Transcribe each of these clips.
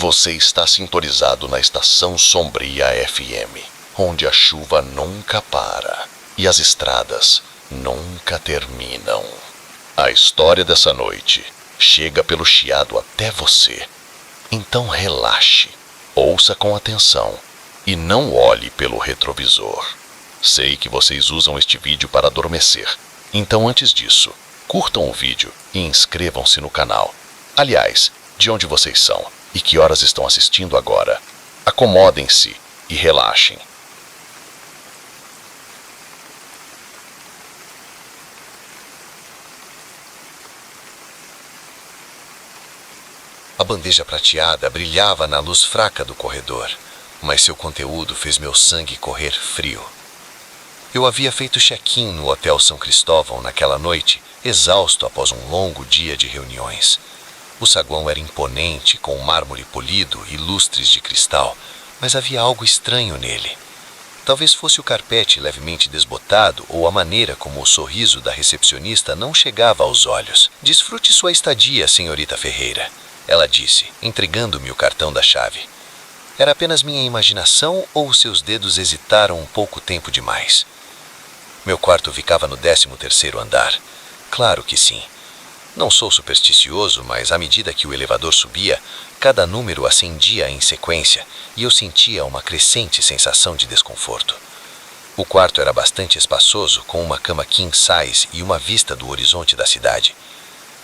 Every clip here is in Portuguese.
Você está sintonizado na Estação Sombria FM, onde a chuva nunca para e as estradas nunca terminam. A história dessa noite chega pelo chiado até você. Então relaxe, ouça com atenção e não olhe pelo retrovisor. Sei que vocês usam este vídeo para adormecer, então antes disso, curtam o vídeo e inscrevam-se no canal. Aliás, de onde vocês são e que horas estão assistindo agora? Acomodem-se e relaxem. A bandeja prateada brilhava na luz fraca do corredor, mas seu conteúdo fez meu sangue correr frio. Eu havia feito check-in no Hotel São Cristóvão naquela noite, exausto após um longo dia de reuniões. O saguão era imponente, com mármore polido e lustres de cristal, mas havia algo estranho nele. Talvez fosse o carpete levemente desbotado ou a maneira como o sorriso da recepcionista não chegava aos olhos. "Desfrute sua estadia, senhorita Ferreira", ela disse, entregando-me o cartão da chave. Era apenas minha imaginação ou seus dedos hesitaram um pouco tempo demais? Meu quarto ficava no 13º andar. Claro que sim. Não sou supersticioso, mas à medida que o elevador subia, cada número ascendia em sequência e eu sentia uma crescente sensação de desconforto. O quarto era bastante espaçoso, com uma cama king size e uma vista do horizonte da cidade.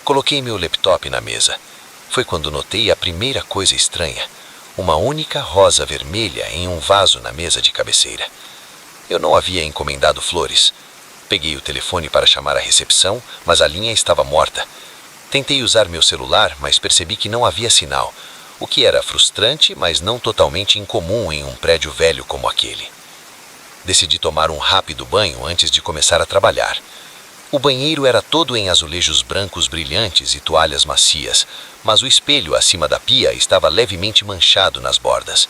Coloquei meu laptop na mesa. Foi quando notei a primeira coisa estranha: uma única rosa vermelha em um vaso na mesa de cabeceira. Eu não havia encomendado flores. Peguei o telefone para chamar a recepção, mas a linha estava morta. Tentei usar meu celular, mas percebi que não havia sinal, o que era frustrante, mas não totalmente incomum em um prédio velho como aquele. Decidi tomar um rápido banho antes de começar a trabalhar. O banheiro era todo em azulejos brancos brilhantes e toalhas macias, mas o espelho acima da pia estava levemente manchado nas bordas.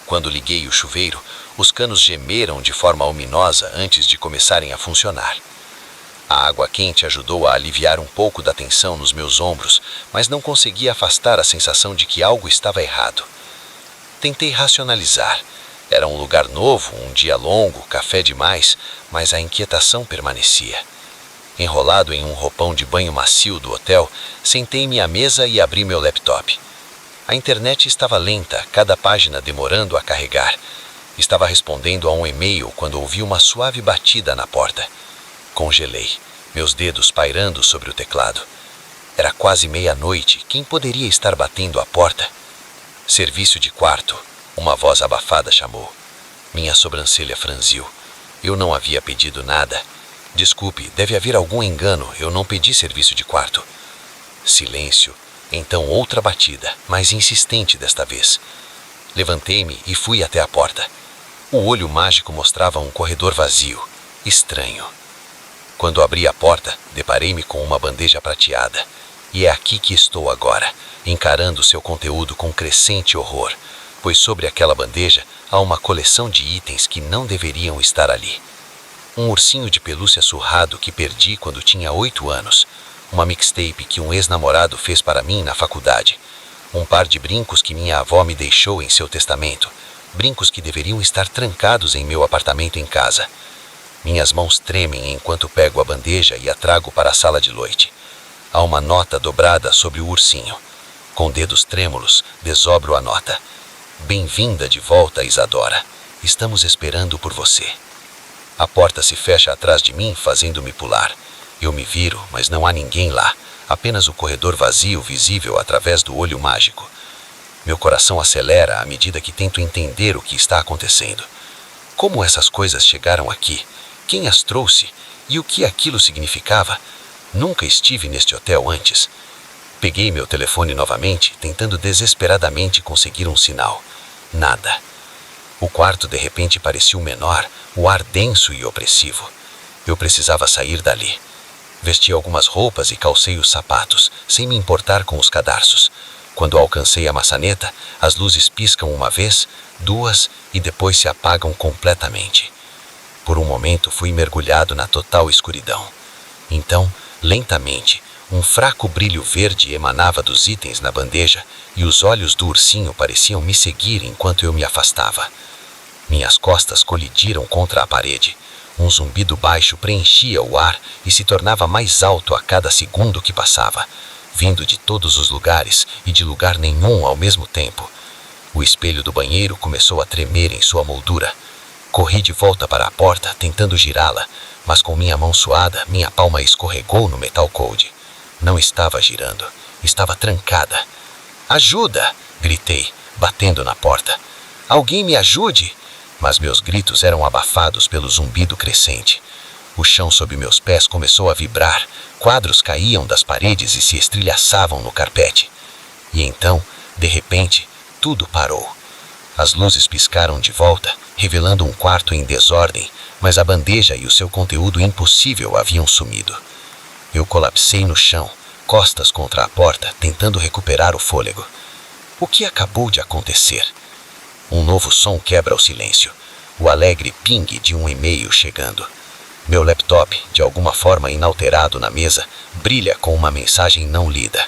Quando liguei o chuveiro, os canos gemeram de forma ominosa antes de começarem a funcionar. A água quente ajudou a aliviar um pouco da tensão nos meus ombros, mas não conseguia afastar a sensação de que algo estava errado. Tentei racionalizar. Era um lugar novo, um dia longo, café demais, mas a inquietação permanecia. Enrolado em um roupão de banho macio do hotel, sentei-me à mesa e abri meu laptop. A internet estava lenta, cada página demorando a carregar. Estava respondendo a um e-mail quando ouvi uma suave batida na porta. Congelei, meus dedos pairando sobre o teclado. Era quase meia-noite. Quem poderia estar batendo à porta? "Serviço de quarto", uma voz abafada chamou. Minha sobrancelha franziu. Eu não havia pedido nada. "Desculpe, deve haver algum engano, eu não pedi serviço de quarto." Silêncio. Então outra batida, mais insistente desta vez. Levantei-me e fui até a porta. O olho mágico mostrava um corredor vazio, estranho. Quando abri a porta, deparei-me com uma bandeja prateada. E é aqui que estou agora, encarando seu conteúdo com crescente horror, pois sobre aquela bandeja há uma coleção de itens que não deveriam estar ali. Um ursinho de pelúcia surrado que perdi quando tinha 8 anos. Uma mixtape que um ex-namorado fez para mim na faculdade. Um par de brincos que minha avó me deixou em seu testamento. Brincos que deveriam estar trancados em meu apartamento em casa. Minhas mãos tremem enquanto pego a bandeja e a trago para a sala de noite. Há uma nota dobrada sobre o ursinho. Com dedos trêmulos, desobro a nota. "Bem-vinda de volta, Isadora. Estamos esperando por você." A porta se fecha atrás de mim, fazendo-me pular. Eu me viro, mas não há ninguém lá. Apenas o corredor vazio visível através do olho mágico. Meu coração acelera à medida que tento entender o que está acontecendo. Como essas coisas chegaram aqui? Quem as trouxe? E o que aquilo significava? Nunca estive neste hotel antes. Peguei meu telefone novamente, tentando desesperadamente conseguir um sinal. Nada. O quarto de repente parecia menor, o ar denso e opressivo. Eu precisava sair dali. Vesti algumas roupas e calcei os sapatos, sem me importar com os cadarços. Quando alcancei a maçaneta, as luzes piscam uma vez, duas e depois se apagam completamente. Por um momento fui mergulhado na total escuridão. Então, lentamente, Um fraco brilho verde emanava dos itens na bandeja e os olhos do ursinho pareciam me seguir enquanto eu me afastava. Minhas costas colidiram contra a parede. Um zumbido baixo preenchia o ar e se tornava mais alto a cada segundo que passava, vindo de todos os lugares e de lugar nenhum ao mesmo tempo. O espelho do banheiro começou a tremer em sua moldura. Corri de volta para a porta, tentando girá-la, mas com minha mão suada, minha palma escorregou no metal cold. Não estava girando, estava trancada. "Ajuda!" gritei, batendo na porta. "Alguém me ajude!" Mas meus gritos eram abafados pelo zumbido crescente. O chão sob meus pés começou a vibrar, quadros caíam das paredes e se estrilhaçavam no carpete. E então, de repente, tudo parou. As luzes piscaram de volta, revelando um quarto em desordem, mas a bandeja e o seu conteúdo impossível haviam sumido. Eu colapsei no chão, costas contra a porta, tentando recuperar o fôlego. O que acabou de acontecer? Um novo som quebra o silêncio, o alegre ping de um e-mail chegando. Meu laptop, de alguma forma inalterado na mesa, brilha com uma mensagem não lida.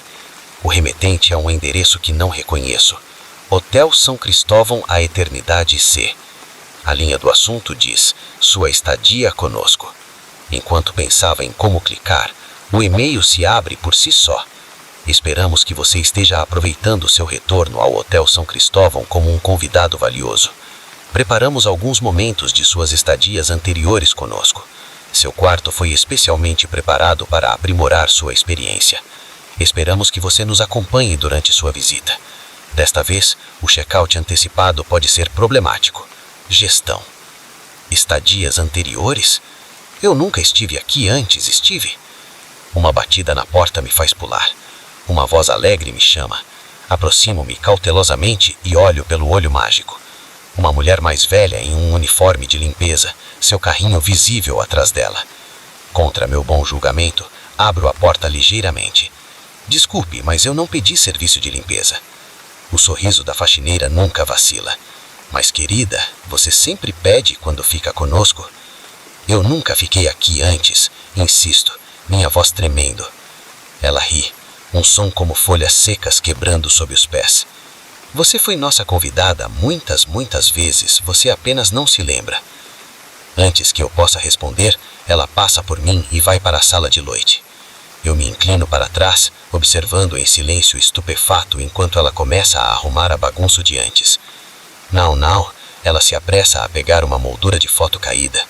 O remetente é um endereço que não reconheço. Hotel São Cristóvão, a Eternidade C. A linha do assunto diz: sua estadia conosco. Enquanto pensava em como clicar, o e-mail se abre por si só. Esperamos que você esteja aproveitando seu retorno ao Hotel São Cristóvão como um convidado valioso. Preparamos alguns momentos de suas estadias anteriores conosco. Seu quarto foi especialmente preparado para aprimorar sua experiência. Esperamos que você nos acompanhe durante sua visita. Desta vez, o check-out antecipado pode ser problemático. Gestão. Estadias anteriores? Eu nunca estive aqui antes, estive? Uma batida na porta me faz pular. Uma voz alegre me chama. Aproximo-me cautelosamente e olho pelo olho mágico. Uma mulher mais velha em um uniforme de limpeza, seu carrinho visível atrás dela. Contra meu bom julgamento, abro a porta ligeiramente. Desculpe, mas eu não pedi serviço de limpeza. O sorriso da faxineira nunca vacila. Mas querida, você sempre pede quando fica conosco. Eu nunca fiquei aqui antes, insisto, minha voz tremendo. Ela ri, um som como folhas secas quebrando sob os pés. Você foi nossa convidada muitas vezes, você apenas não se lembra. Antes que eu possa responder, ela passa por mim e vai para a sala de noite. Eu me inclino para trás, observando em silêncio estupefato enquanto ela começa a arrumar a bagunça de antes. Não, ela se apressa a pegar uma moldura de foto caída.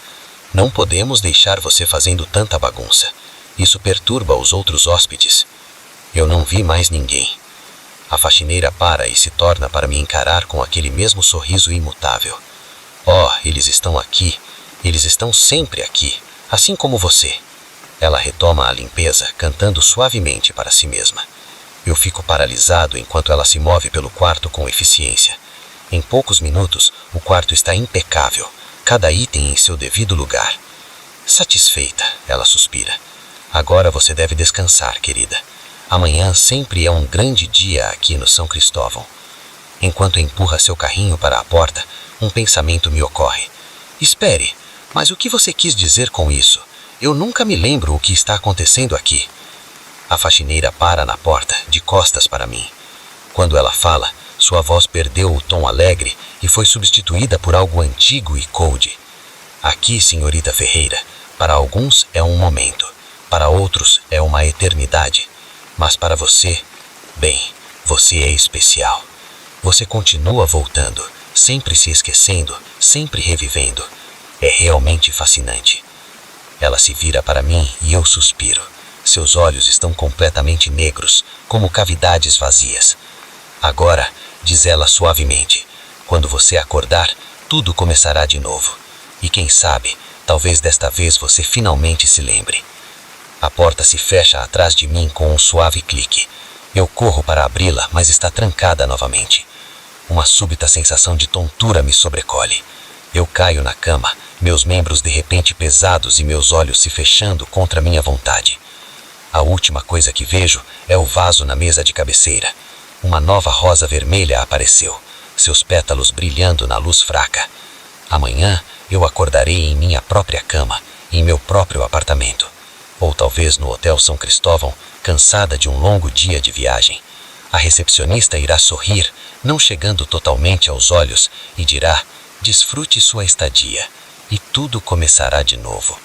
Não podemos deixar você fazendo tanta bagunça. Isso perturba os outros hóspedes. Eu não vi mais ninguém. A faxineira para e se torna para me encarar com aquele mesmo sorriso imutável. Oh, eles estão aqui. Eles estão sempre aqui, assim como você. Ela retoma a limpeza, cantando suavemente para si mesma. Eu fico paralisado enquanto ela se move pelo quarto com eficiência. Em poucos minutos, o quarto está impecável, cada item em seu devido lugar. Satisfeita, ela suspira. Agora você deve descansar, querida. Amanhã sempre é um grande dia aqui no São Cristóvão. Enquanto empurra seu carrinho para a porta, um pensamento me ocorre. Espere, mas o que você quis dizer com isso? Eu nunca me lembro o que está acontecendo aqui. A faxineira para na porta, de costas para mim. Quando ela fala, sua voz perdeu o tom alegre e foi substituída por algo antigo e cold. Aqui, senhorita Ferreira, para alguns é um momento, para outros é uma eternidade. Mas para você, bem, você é especial. Você continua voltando, sempre se esquecendo, sempre revivendo. É realmente fascinante. Ela se vira para mim e eu suspiro. Seus olhos estão completamente negros, como cavidades vazias. Agora, diz ela suavemente, quando você acordar, tudo começará de novo. E quem sabe, talvez desta vez você finalmente se lembre. A porta se fecha atrás de mim com um suave clique. Eu corro para abri-la, mas está trancada novamente. Uma súbita sensação de tontura me sobrecolhe. Eu caio na cama, meus membros de repente pesados e meus olhos se fechando contra minha vontade. A última coisa que vejo é o vaso na mesa de cabeceira. Uma nova rosa vermelha apareceu, seus pétalos brilhando na luz fraca. Amanhã eu acordarei em minha própria cama, em meu próprio apartamento. Ou talvez no Hotel São Cristóvão, cansada de um longo dia de viagem. A recepcionista irá sorrir, não chegando totalmente aos olhos, e dirá: desfrute sua estadia, e tudo começará de novo.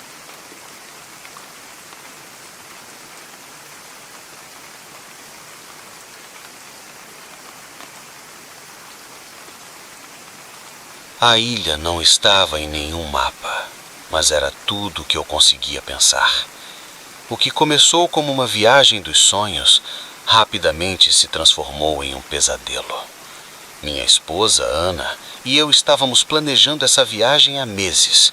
A ilha não estava em nenhum mapa, mas era tudo o que eu conseguia pensar. O que começou como uma viagem dos sonhos, rapidamente se transformou em um pesadelo. Minha esposa, Ana, e eu estávamos planejando essa viagem há meses.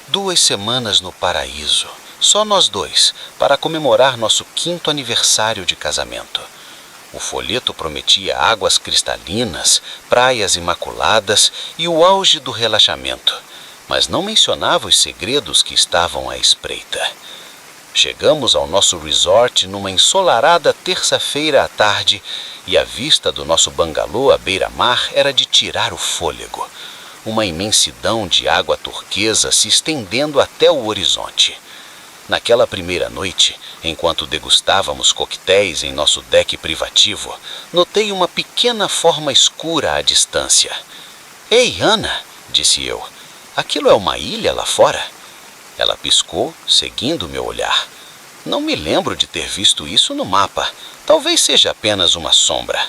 2 semanas no paraíso, só nós dois, para comemorar nosso 5º aniversário de casamento. O folheto prometia águas cristalinas, praias imaculadas e o auge do relaxamento, mas não mencionava os segredos que estavam à espreita. Chegamos ao nosso resort numa ensolarada terça-feira à tarde e a vista do nosso bangalô à beira-mar era de tirar o fôlego. Uma imensidão de água turquesa se estendendo até o horizonte. Naquela primeira noite, enquanto degustávamos coquetéis em nosso deck privativo, notei uma pequena forma escura à distância. "Ei, Ana", disse eu, "aquilo é uma ilha lá fora?" Ela piscou, seguindo meu olhar. "Não me lembro de ter visto isso no mapa. Talvez seja apenas uma sombra."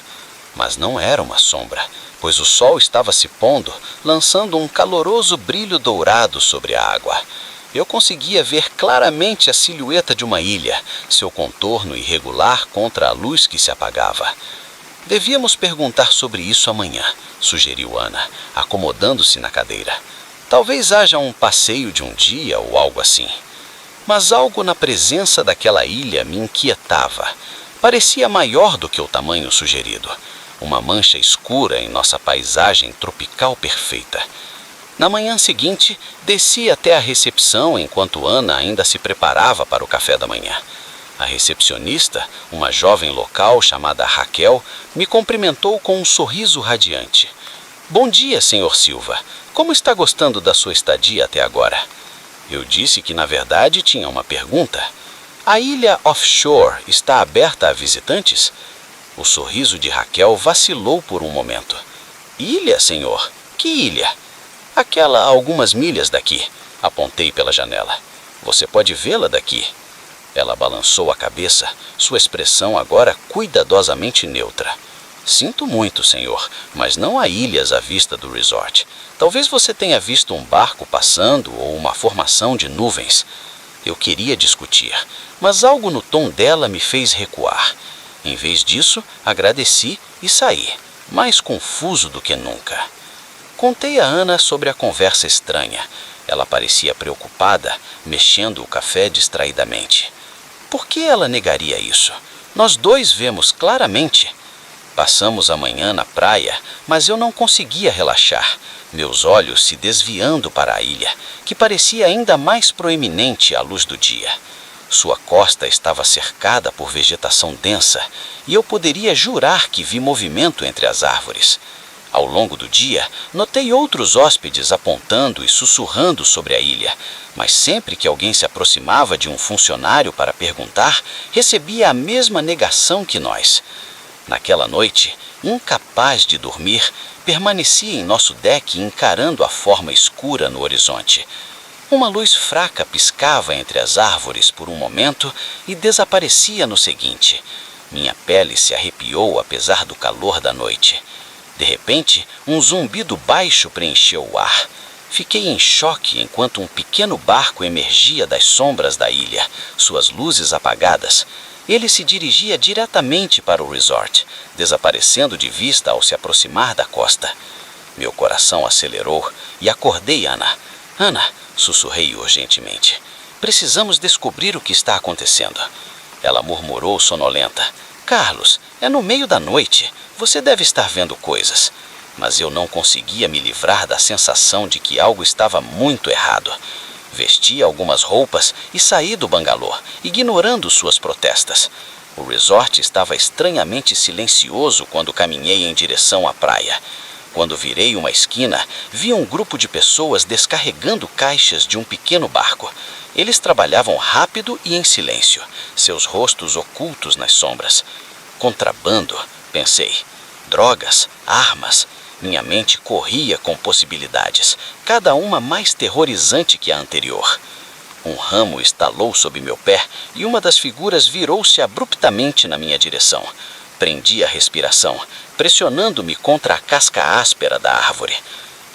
Mas não era uma sombra, pois o sol estava se pondo, lançando um caloroso brilho dourado sobre a água. Eu conseguia ver claramente a silhueta de uma ilha, seu contorno irregular contra a luz que se apagava. "Devíamos perguntar sobre isso amanhã", sugeriu Ana, acomodando-se na cadeira. "Talvez haja um passeio de um dia ou algo assim." Mas algo na presença daquela ilha me inquietava. Parecia maior do que o tamanho sugerido. Uma mancha escura em nossa paisagem tropical perfeita. Na manhã seguinte, desci até a recepção enquanto Ana ainda se preparava para o café da manhã. A recepcionista, uma jovem local chamada Raquel, me cumprimentou com um sorriso radiante. "Bom dia, Sr. Silva. Como está gostando da sua estadia até agora?" Eu disse que, na verdade, tinha uma pergunta. "A ilha offshore está aberta a visitantes?" O sorriso de Raquel vacilou por um momento. "Ilha, senhor? Que ilha?" "Aquela a algumas milhas daqui", apontei pela janela. "Você pode vê-la daqui." Ela balançou a cabeça, sua expressão agora cuidadosamente neutra. "Sinto muito, senhor, mas não há ilhas à vista do resort. Talvez você tenha visto um barco passando ou uma formação de nuvens." Eu queria discutir, mas algo no tom dela me fez recuar. Em vez disso, agradeci e saí, mais confuso do que nunca. Contei a Ana sobre a conversa estranha. Ela parecia preocupada, mexendo o café distraidamente. Por que ela negaria isso? Nós dois vemos claramente. Passamos a manhã na praia, mas eu não conseguia relaxar, meus olhos se desviando para a ilha, que parecia ainda mais proeminente à luz do dia. Sua costa estava cercada por vegetação densa, e eu poderia jurar que vi movimento entre as árvores. Ao longo do dia, notei outros hóspedes apontando e sussurrando sobre a ilha, mas sempre que alguém se aproximava de um funcionário para perguntar, recebia a mesma negação que nós. Naquela noite, incapaz de dormir, permaneci em nosso deck encarando a forma escura no horizonte. Uma luz fraca piscava entre as árvores por um momento e desaparecia no seguinte. Minha pele se arrepiou apesar do calor da noite. De repente, um zumbido baixo preencheu o ar. Fiquei em choque enquanto um pequeno barco emergia das sombras da ilha, suas luzes apagadas. Ele se dirigia diretamente para o resort, desaparecendo de vista ao se aproximar da costa. Meu coração acelerou e acordei Ana. "Ana", sussurrei urgentemente, "precisamos descobrir o que está acontecendo." Ela murmurou sonolenta. "Carlos, é no meio da noite. Você deve estar vendo coisas." Mas eu não conseguia me livrar da sensação de que algo estava muito errado. Vesti algumas roupas e saí do bangalô, ignorando suas protestas. O resort estava estranhamente silencioso quando caminhei em direção à praia. Quando virei uma esquina, vi um grupo de pessoas descarregando caixas de um pequeno barco. Eles trabalhavam rápido e em silêncio, seus rostos ocultos nas sombras. Contrabando, pensei. Drogas, armas. Minha mente corria com possibilidades, cada uma mais terrorizante que a anterior. Um ramo estalou sob meu pé e uma das figuras virou-se abruptamente na minha direção. Prendi a respiração, pressionando-me contra a casca áspera da árvore.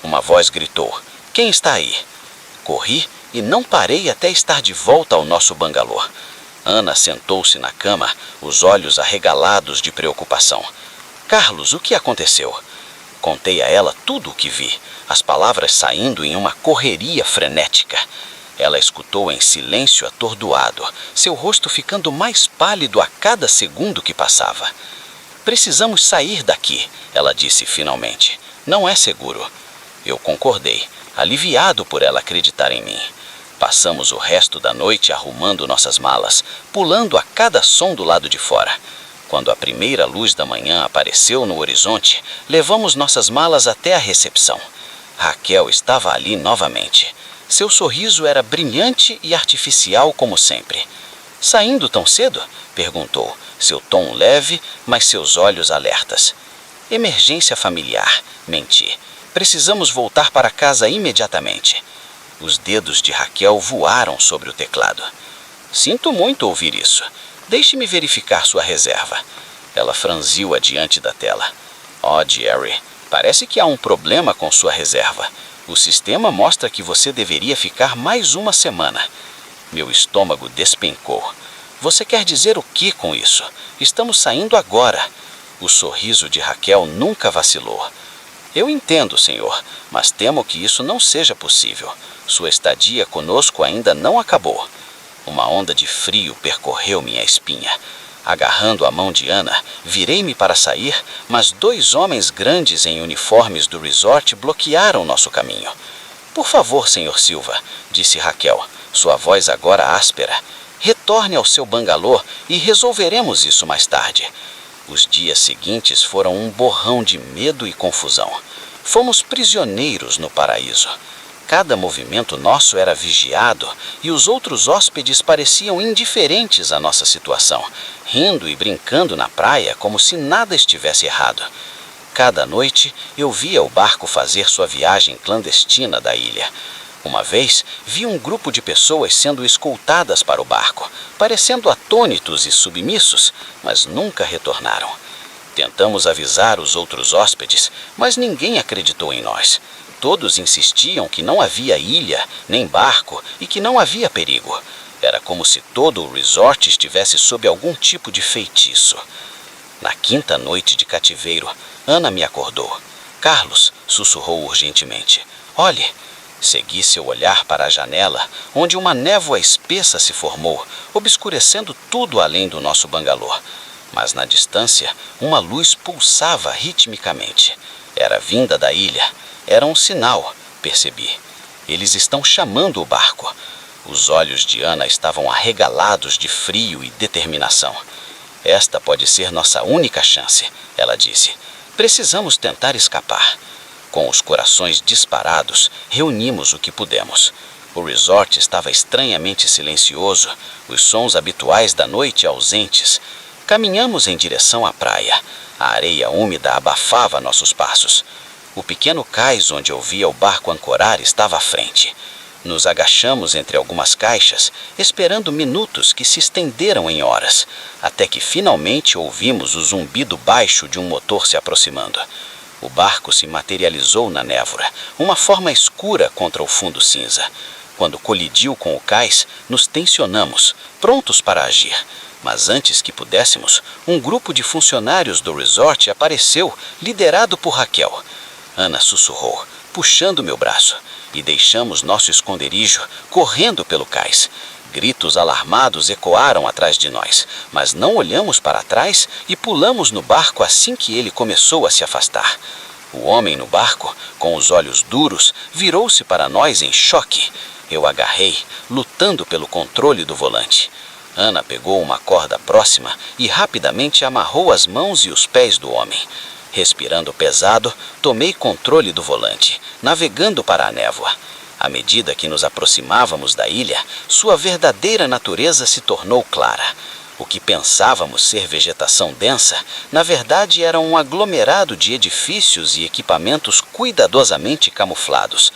Uma voz gritou: "Quem está aí?" Corri e não parei até estar de volta ao nosso bangalô. Ana sentou-se na cama, os olhos arregalados de preocupação. "Carlos, o que aconteceu?" Contei a ela tudo o que vi, as palavras saindo em uma correria frenética. Ela escutou em silêncio atordoado, seu rosto ficando mais pálido a cada segundo que passava. "Precisamos sair daqui", ela disse finalmente. "Não é seguro." Eu concordei, aliviado por ela acreditar em mim. Passamos o resto da noite arrumando nossas malas, pulando a cada som do lado de fora. Quando a primeira luz da manhã apareceu no horizonte, levamos nossas malas até a recepção. Raquel estava ali novamente. Seu sorriso era brilhante e artificial como sempre. "Saindo tão cedo?" perguntou, seu tom leve, mas seus olhos alertas. "Emergência familiar", menti. "Precisamos voltar para casa imediatamente." Os dedos de Raquel voaram sobre o teclado. "Sinto muito ouvir isso. Deixe-me verificar sua reserva." Ela franziu-a diante da tela. "Oh, Jerry, parece que há um problema com sua reserva. O sistema mostra que você deveria ficar mais uma semana." Meu estômago despencou. "Você quer dizer o que com isso? Estamos saindo agora." O sorriso de Raquel nunca vacilou. "Eu entendo, senhor, mas temo que isso não seja possível. Sua estadia conosco ainda não acabou." Uma onda de frio percorreu minha espinha. Agarrando a mão de Ana, virei-me para sair, mas 2 homens grandes em uniformes do resort bloquearam nosso caminho. "Por favor, senhor Silva", disse Raquel, sua voz agora áspera. "Retorne ao seu bangalô e resolveremos isso mais tarde." Os dias seguintes foram um borrão de medo e confusão. Fomos prisioneiros no paraíso. Cada movimento nosso era vigiado e os outros hóspedes pareciam indiferentes à nossa situação, rindo e brincando na praia como se nada estivesse errado. Cada noite eu via o barco fazer sua viagem clandestina da ilha. Uma vez vi um grupo de pessoas sendo escoltadas para o barco, parecendo atônitos e submissos, mas nunca retornaram. Tentamos avisar os outros hóspedes, mas ninguém acreditou em nós. Todos insistiam que não havia ilha, nem barco e que não havia perigo. Era como se todo o resort estivesse sob algum tipo de feitiço. Na 5ª noite de cativeiro, Ana me acordou. "Carlos", sussurrou urgentemente, "olhe." Segui seu olhar para a janela, onde uma névoa espessa se formou, obscurecendo tudo além do nosso bangalô. Mas na distância, uma luz pulsava ritmicamente. Era vinda da ilha. Era um sinal, percebi. Eles estão chamando o barco. Os olhos de Ana estavam arregalados de frio e determinação. "Esta pode ser nossa única chance", ela disse. "Precisamos tentar escapar." Com os corações disparados, reunimos o que pudemos. O resort estava estranhamente silencioso, os sons habituais da noite ausentes. Caminhamos em direção à praia. A areia úmida abafava nossos passos. O pequeno cais onde eu via o barco ancorar estava à frente. Nos agachamos entre algumas caixas, esperando minutos que se estenderam em horas, até que finalmente ouvimos o zumbido baixo de um motor se aproximando. O barco se materializou na névoa, uma forma escura contra o fundo cinza. Quando colidiu com o cais, nos tensionamos, prontos para agir. Mas antes que pudéssemos, um grupo de funcionários do resort apareceu, liderado por Raquel. Ana sussurrou, puxando meu braço, e deixamos nosso esconderijo, correndo pelo cais. Gritos alarmados ecoaram atrás de nós, mas não olhamos para trás e pulamos no barco assim que ele começou a se afastar. O homem no barco, com os olhos duros, virou-se para nós em choque. Eu agarrei, lutando pelo controle do volante. Ana pegou uma corda próxima e rapidamente amarrou as mãos e os pés do homem. Respirando pesado, tomei controle do volante, navegando para a névoa. À medida que nos aproximávamos da ilha, sua verdadeira natureza se tornou clara. O que pensávamos ser vegetação densa, na verdade era um aglomerado de edifícios e equipamentos cuidadosamente camuflados.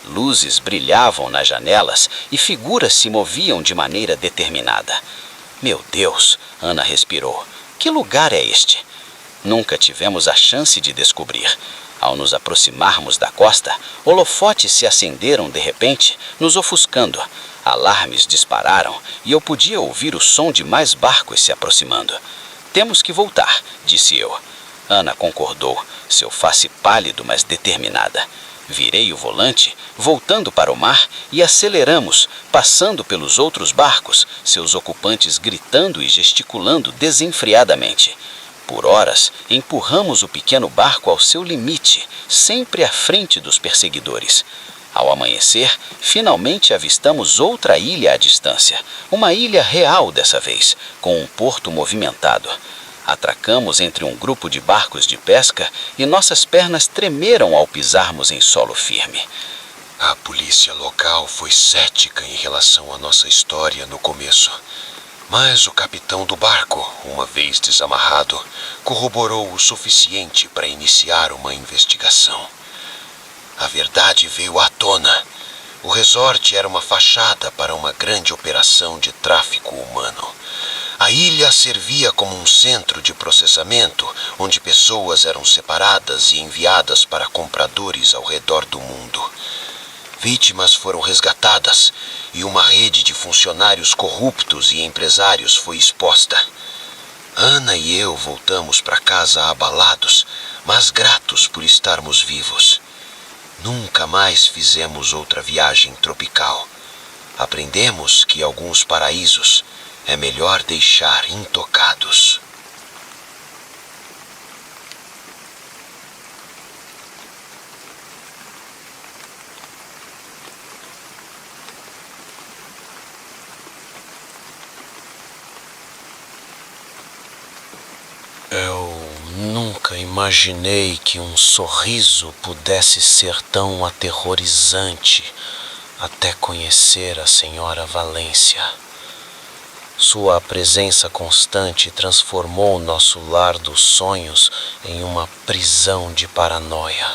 Luzes brilhavam nas janelas e figuras se moviam de maneira determinada. Meu Deus, Ana respirou. Que lugar é este? Nunca tivemos a chance de descobrir. Ao nos aproximarmos da costa, holofotes se acenderam de repente, nos ofuscando. Alarmes dispararam e eu podia ouvir o som de mais barcos se aproximando. Temos que voltar, disse eu. Ana concordou, seu face pálido, mas determinada. Virei o volante, voltando para o mar, e aceleramos, passando pelos outros barcos, seus ocupantes gritando e gesticulando desenfreadamente. Por horas, empurramos o pequeno barco ao seu limite, sempre à frente dos perseguidores. Ao amanhecer, finalmente avistamos outra ilha à distância, uma ilha real dessa vez, com um porto movimentado. Atracamos entre um grupo de barcos de pesca e nossas pernas tremeram ao pisarmos em solo firme. A polícia local foi cética em relação à nossa história no começo. Mas o capitão do barco, uma vez desamarrado, corroborou o suficiente para iniciar uma investigação. A verdade veio à tona. O resort era uma fachada para uma grande operação de tráfico humano. A ilha servia como um centro de processamento, onde pessoas eram separadas e enviadas para compradores ao redor do mundo. Vítimas foram resgatadas e uma rede de funcionários corruptos e empresários foi exposta. Ana e eu voltamos para casa abalados, mas gratos por estarmos vivos. Nunca mais fizemos outra viagem tropical. Aprendemos que alguns paraísos é melhor deixar intocados. Eu nunca imaginei que um sorriso pudesse ser tão aterrorizante até conhecer a senhora Valência. Sua presença constante transformou nosso lar dos sonhos em uma prisão de paranoia.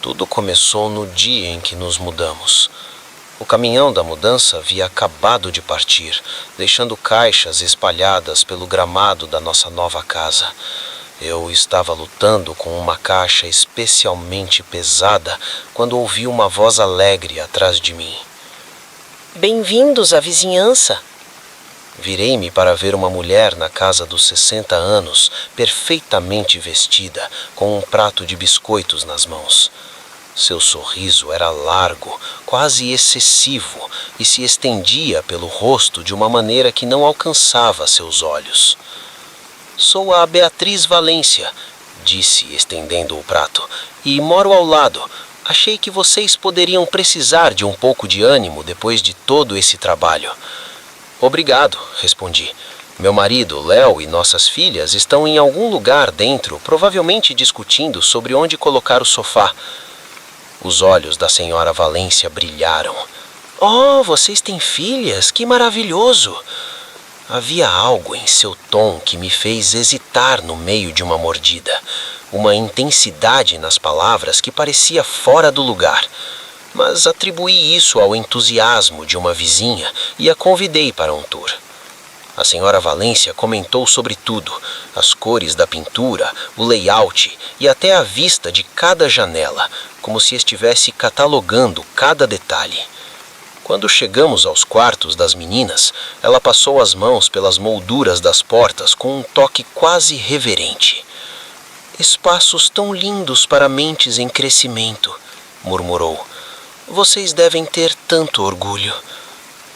Tudo começou no dia em que nos mudamos. O caminhão da mudança havia acabado de partir, deixando caixas espalhadas pelo gramado da nossa nova casa. Eu estava lutando com uma caixa especialmente pesada quando ouvi uma voz alegre atrás de mim. Bem-vindos à vizinhança. Virei-me para ver uma mulher na casa dos 60 anos, perfeitamente vestida, com um prato de biscoitos nas mãos. Seu sorriso era largo, quase excessivo, e se estendia pelo rosto de uma maneira que não alcançava seus olhos. Sou a Beatriz Valência, disse, estendendo o prato, e moro ao lado. Achei que vocês poderiam precisar de um pouco de ânimo depois de todo esse trabalho. Obrigado, respondi. Meu marido, Léo, e nossas filhas estão em algum lugar dentro, provavelmente discutindo sobre onde colocar o sofá. Os olhos da senhora Valência brilharam. Oh, vocês têm filhas? Que maravilhoso! Havia algo em seu tom que me fez hesitar no meio de uma mordida. Uma intensidade nas palavras que parecia fora do lugar. Mas atribuí isso ao entusiasmo de uma vizinha e a convidei para um tour. A senhora Valência comentou sobre tudo, as cores da pintura, o layout e até a vista de cada janela, como se estivesse catalogando cada detalhe. Quando chegamos aos quartos das meninas, ela passou as mãos pelas molduras das portas com um toque quase reverente. Espaços tão lindos para mentes em crescimento, murmurou. Vocês devem ter tanto orgulho.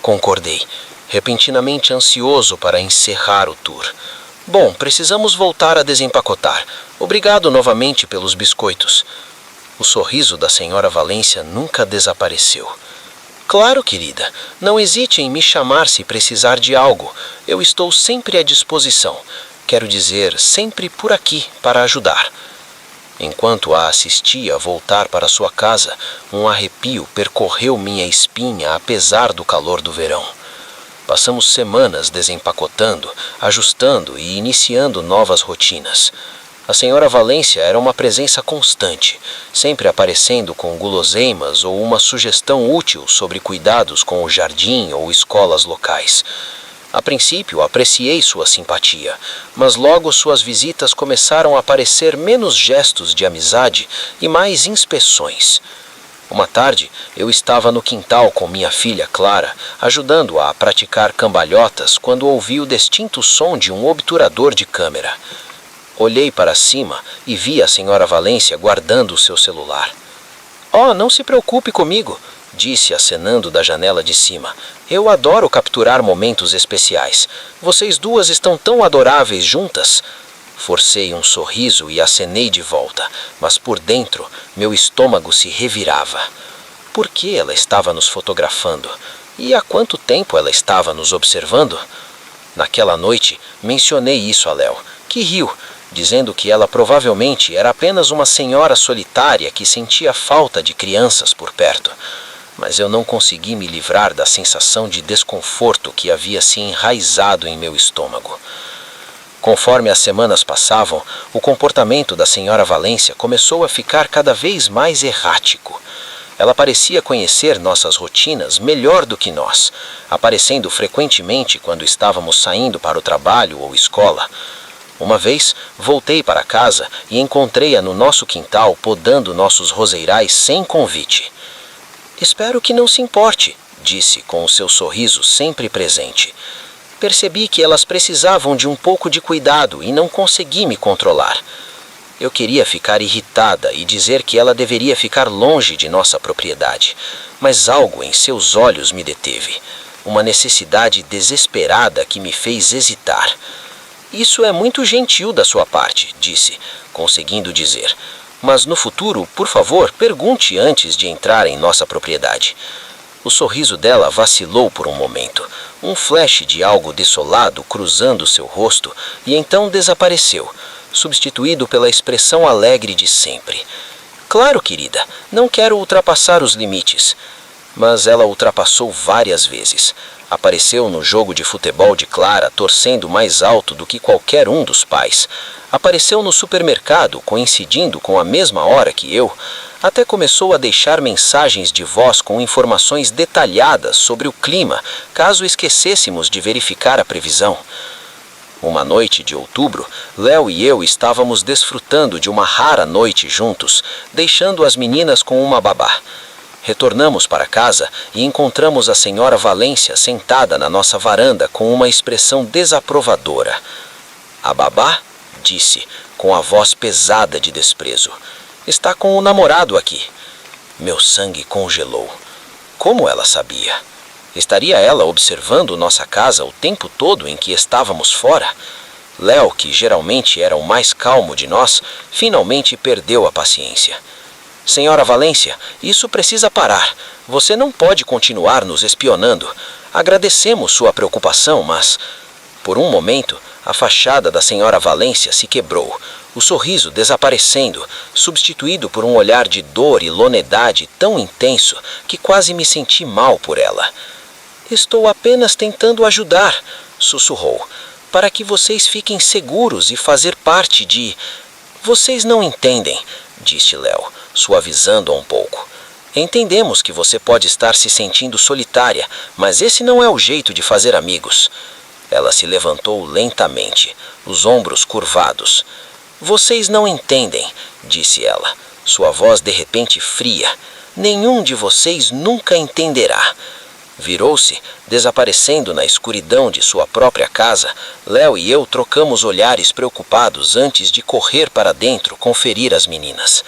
Concordei, repentinamente ansioso para encerrar o tour. Bom, precisamos voltar a desempacotar. Obrigado novamente pelos biscoitos. O sorriso da senhora Valência nunca desapareceu. Claro, querida. Não hesite em me chamar se precisar de algo. Eu estou sempre à disposição. quero dizer, sempre por aqui para ajudar. Enquanto a assistia voltar para sua casa, um arrepio percorreu minha espinha apesar do calor do verão. Passamos semanas desempacotando, ajustando e iniciando novas rotinas. A senhora Valência era uma presença constante, sempre aparecendo com guloseimas ou uma sugestão útil sobre cuidados com o jardim ou escolas locais. A princípio, apreciei sua simpatia, mas logo suas visitas começaram a parecer menos gestos de amizade e mais inspeções. Uma tarde, eu estava no quintal com minha filha Clara, ajudando-a a praticar cambalhotas quando ouvi o distinto som de um obturador de câmera. Olhei para cima e vi a senhora Valência guardando o seu celular. "Oh, não se preocupe comigo", disse acenando da janela de cima. "Eu adoro capturar momentos especiais. Vocês duas estão tão adoráveis juntas." Forcei um sorriso e acenei de volta, mas por dentro meu estômago se revirava. Por que ela estava nos fotografando? E há quanto tempo ela estava nos observando? Naquela noite, mencionei isso a Léo, que riu, dizendo que ela provavelmente era apenas uma senhora solitária que sentia falta de crianças por perto. Mas eu não consegui me livrar da sensação de desconforto que havia se enraizado em meu estômago. Conforme as semanas passavam, o comportamento da senhora Valência começou a ficar cada vez mais errático. Ela parecia conhecer nossas rotinas melhor do que nós, aparecendo frequentemente quando estávamos saindo para o trabalho ou escola. Uma vez, voltei para casa e encontrei-a no nosso quintal podando nossos roseirais sem convite. "Espero que não se importe", disse com o seu sorriso sempre presente. Percebi que elas precisavam de um pouco de cuidado e não consegui me controlar. Eu queria ficar irritada e dizer que ela deveria ficar longe de nossa propriedade, mas algo em seus olhos me deteve, uma necessidade desesperada que me fez hesitar. "Isso é muito gentil da sua parte", disse, conseguindo dizer. "Mas no futuro, por favor, pergunte antes de entrar em nossa propriedade." O sorriso dela vacilou por um momento, um flash de algo desolado cruzando seu rosto e então desapareceu, substituído pela expressão alegre de sempre. "Claro, querida, não quero ultrapassar os limites." Mas ela ultrapassou várias vezes. Apareceu no jogo de futebol de Clara, torcendo mais alto do que qualquer um dos pais. Apareceu no supermercado, coincidindo com a mesma hora que eu. Até começou a deixar mensagens de voz com informações detalhadas sobre o clima, caso esquecêssemos de verificar a previsão. Uma noite de outubro, Léo e eu estávamos desfrutando de uma rara noite juntos, deixando as meninas com uma babá. Retornamos para casa e encontramos a senhora Valência sentada na nossa varanda com uma expressão desaprovadora. "A babá?", disse, com a voz pesada de desprezo. "Está com o namorado aqui." Meu sangue congelou. Como ela sabia? Estaria ela observando nossa casa o tempo todo em que estávamos fora? Léo, que geralmente era o mais calmo de nós, finalmente perdeu a paciência. "Senhora Valência, isso precisa parar. Você não pode continuar nos espionando. Agradecemos sua preocupação, mas..." Por um momento, a fachada da senhora Valência se quebrou, o sorriso desaparecendo, substituído por um olhar de dor e lonedade tão intenso que quase me senti mal por ela. "Estou apenas tentando ajudar", sussurrou, "para que vocês fiquem seguros e fazer parte de..." "Vocês não entendem", disse Léo, suavizando-a um pouco. "Entendemos que você pode estar se sentindo solitária, mas esse não é o jeito de fazer amigos." Ela se levantou lentamente, os ombros curvados. "Vocês não entendem", disse ela, sua voz de repente fria. "Nenhum de vocês nunca entenderá." Virou-se, desaparecendo na escuridão de sua própria casa. Léo e eu trocamos olhares preocupados antes de correr para dentro conferir as meninas.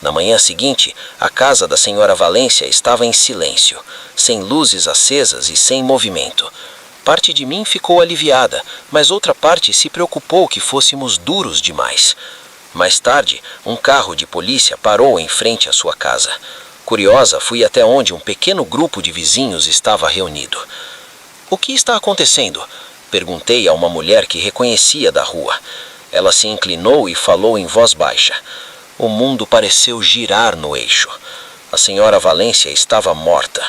Na manhã seguinte, a casa da senhora Valência estava em silêncio, sem luzes acesas e sem movimento. Parte de mim ficou aliviada, mas outra parte se preocupou que fôssemos duros demais. Mais tarde, um carro de polícia parou em frente à sua casa. Curiosa, fui até onde um pequeno grupo de vizinhos estava reunido. "O que está acontecendo?" Perguntei a uma mulher que reconhecia da rua. Ela se inclinou e falou em voz baixa. O mundo pareceu girar no eixo. A senhora Valência estava morta.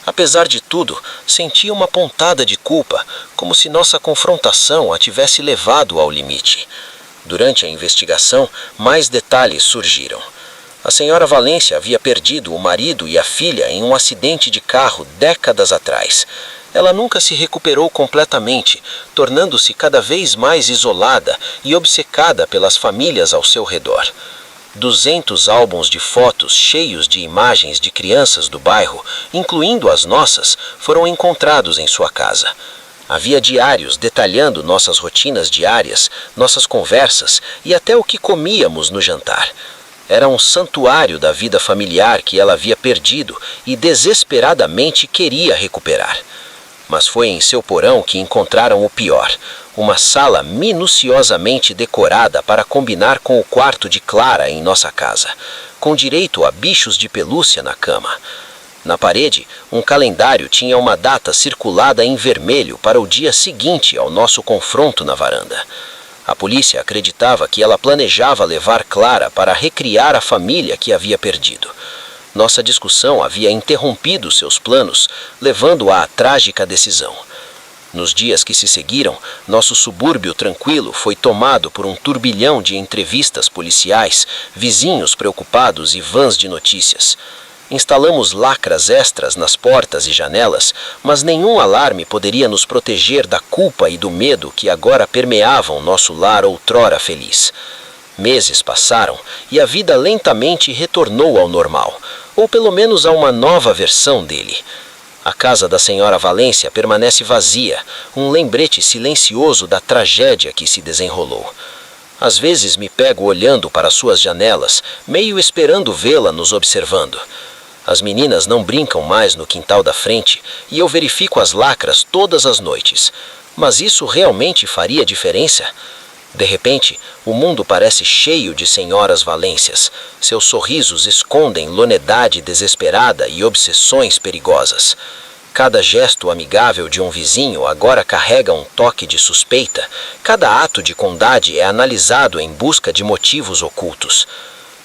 Apesar de tudo, sentia uma pontada de culpa, como se nossa confrontação a tivesse levado ao limite. Durante a investigação, mais detalhes surgiram. A senhora Valência havia perdido o marido e a filha em um acidente de carro décadas atrás. Ela nunca se recuperou completamente, tornando-se cada vez mais isolada e obcecada pelas famílias ao seu redor. 200 álbuns de fotos cheios de imagens de crianças do bairro, incluindo as nossas, foram encontrados em sua casa. Havia diários detalhando nossas rotinas diárias, nossas conversas e até o que comíamos no jantar. Era um santuário da vida familiar que ela havia perdido e desesperadamente queria recuperar. Mas foi em seu porão que encontraram o pior, uma sala minuciosamente decorada para combinar com o quarto de Clara em nossa casa, com direito a bichos de pelúcia na cama. Na parede, um calendário tinha uma data circulada em vermelho para o dia seguinte ao nosso confronto na varanda. A polícia acreditava que ela planejava levar Clara para recriar a família que havia perdido. Nossa discussão havia interrompido seus planos, levando-a à trágica decisão. Nos dias que se seguiram, nosso subúrbio tranquilo foi tomado por um turbilhão de entrevistas policiais, vizinhos preocupados e vãs de notícias. Instalamos lacras extras nas portas e janelas, mas nenhum alarme poderia nos proteger da culpa e do medo que agora permeavam nosso lar outrora feliz. Meses passaram e a vida lentamente retornou ao normal, ou pelo menos a uma nova versão dele. A casa da senhora Valência permanece vazia, um lembrete silencioso da tragédia que se desenrolou. Às vezes me pego olhando para suas janelas, meio esperando vê-la nos observando. As meninas não brincam mais no quintal da frente e eu verifico as lacras todas as noites. Mas isso realmente faria diferença? De repente, o mundo parece cheio de senhoras Valências. Seus sorrisos escondem lonedade desesperada e obsessões perigosas. Cada gesto amigável de um vizinho agora carrega um toque de suspeita. Cada ato de condade é analisado em busca de motivos ocultos.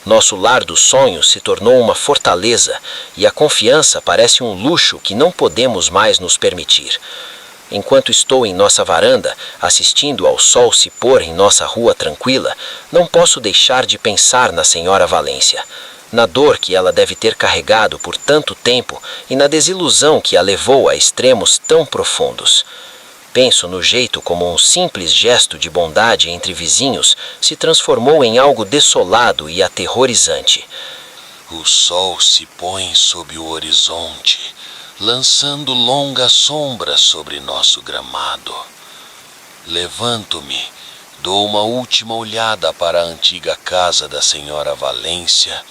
Nosso lar dos sonhos se tornou uma fortaleza e a confiança parece um luxo que não podemos mais nos permitir. Enquanto estou em nossa varanda, assistindo ao sol se pôr em nossa rua tranquila, não posso deixar de pensar na senhora Valência, na dor que ela deve ter carregado por tanto tempo e na desilusão que a levou a extremos tão profundos. Penso no jeito como um simples gesto de bondade entre vizinhos se transformou em algo desolado e aterrorizante. O sol se põe sob o horizonte, lançando longa sombra sobre nosso gramado. Levanto-me, dou uma última olhada para a antiga casa da senhora Valência,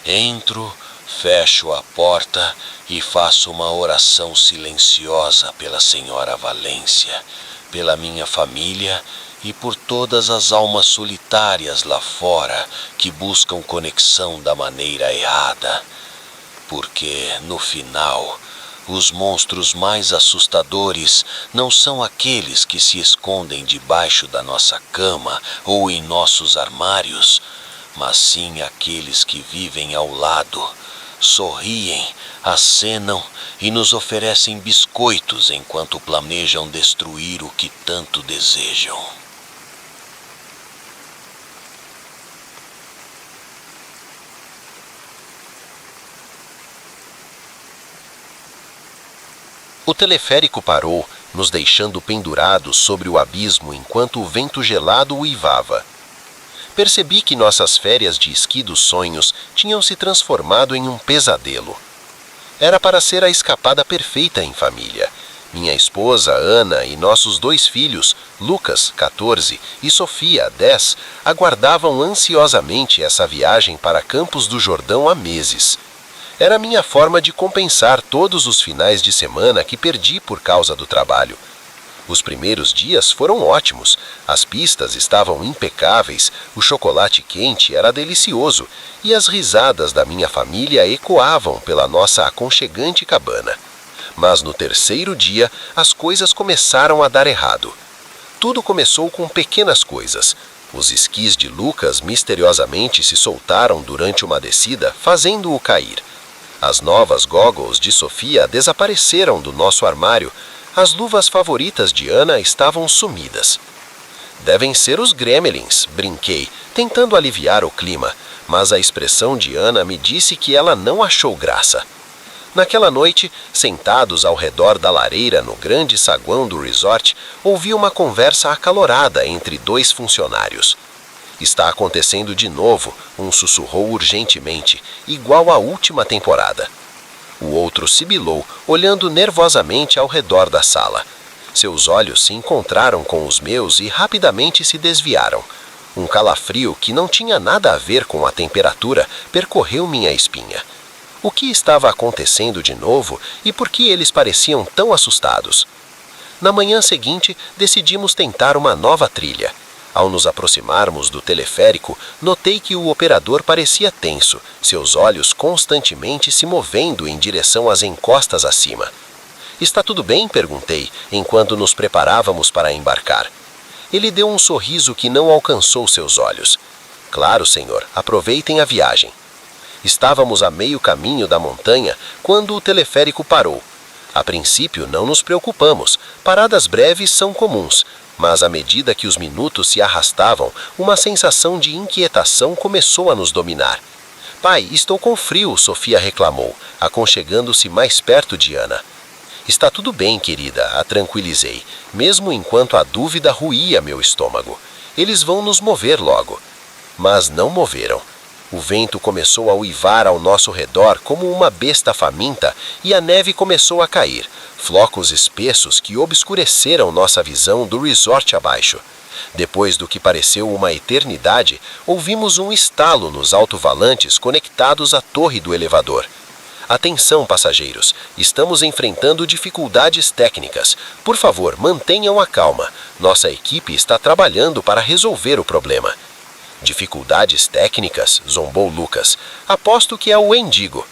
entro, fecho a porta e faço uma oração silenciosa pela senhora Valência, pela minha família e por todas as almas solitárias lá fora que buscam conexão da maneira errada. Porque, no final, os monstros mais assustadores não são aqueles que se escondem debaixo da nossa cama ou em nossos armários, mas sim aqueles que vivem ao lado, sorriem, acenam e nos oferecem biscoitos enquanto planejam destruir o que tanto desejam. O teleférico parou, nos deixando pendurados sobre o abismo enquanto o vento gelado uivava. Percebi que nossas férias de esqui dos sonhos tinham se transformado em um pesadelo. Era para ser a escapada perfeita em família. Minha esposa, Ana, e nossos 2 filhos, Lucas, 14, e Sofia, 10, aguardavam ansiosamente essa viagem para Campos do Jordão há meses. Era minha forma de compensar todos os finais de semana que perdi por causa do trabalho. Os primeiros dias foram ótimos, as pistas estavam impecáveis, o chocolate quente era delicioso e as risadas da minha família ecoavam pela nossa aconchegante cabana. Mas no terceiro dia, as coisas começaram a dar errado. Tudo começou com pequenas coisas. Os esquis de Lucas misteriosamente se soltaram durante uma descida, fazendo-o cair. As novas goggles de Sofia desapareceram do nosso armário. As luvas favoritas de Ana estavam sumidas. Devem ser os gremlins, brinquei, tentando aliviar o clima, mas a expressão de Ana me disse que ela não achou graça. Naquela noite, sentados ao redor da lareira no grande saguão do resort, ouvi uma conversa acalorada entre dois funcionários. Está acontecendo de novo, um sussurrou urgentemente, igual à última temporada. O outro sibilou, olhando nervosamente ao redor da sala. Seus olhos se encontraram com os meus e rapidamente se desviaram. Um calafrio que não tinha nada a ver com a temperatura percorreu minha espinha. O que estava acontecendo de novo e por que eles pareciam tão assustados? Na manhã seguinte, decidimos tentar uma nova trilha. Ao nos aproximarmos do teleférico, notei que o operador parecia tenso, seus olhos constantemente se movendo em direção às encostas acima. "Está tudo bem?" perguntei, enquanto nos preparávamos para embarcar. Ele deu um sorriso que não alcançou seus olhos. "Claro, senhor, aproveitem a viagem." Estávamos a meio caminho da montanha quando o teleférico parou. A princípio não nos preocupamos, paradas breves são comuns, mas à medida que os minutos se arrastavam, uma sensação de inquietação começou a nos dominar. "Pai, estou com frio", Sofia reclamou, aconchegando-se mais perto de Ana. "Está tudo bem, querida", a tranquilizei, mesmo enquanto a dúvida roía meu estômago. "Eles vão nos mover logo." Mas não moveram. O vento começou a uivar ao nosso redor como uma besta faminta e a neve começou a cair, flocos espessos que obscureceram nossa visão do resort abaixo. Depois do que pareceu uma eternidade, ouvimos um estalo nos alto-falantes conectados à torre do elevador. "Atenção, passageiros, estamos enfrentando dificuldades técnicas. Por favor, mantenham a calma. Nossa equipe está trabalhando para resolver o problema." "Dificuldades técnicas?", zombou Lucas. "Aposto que é o Wendigo."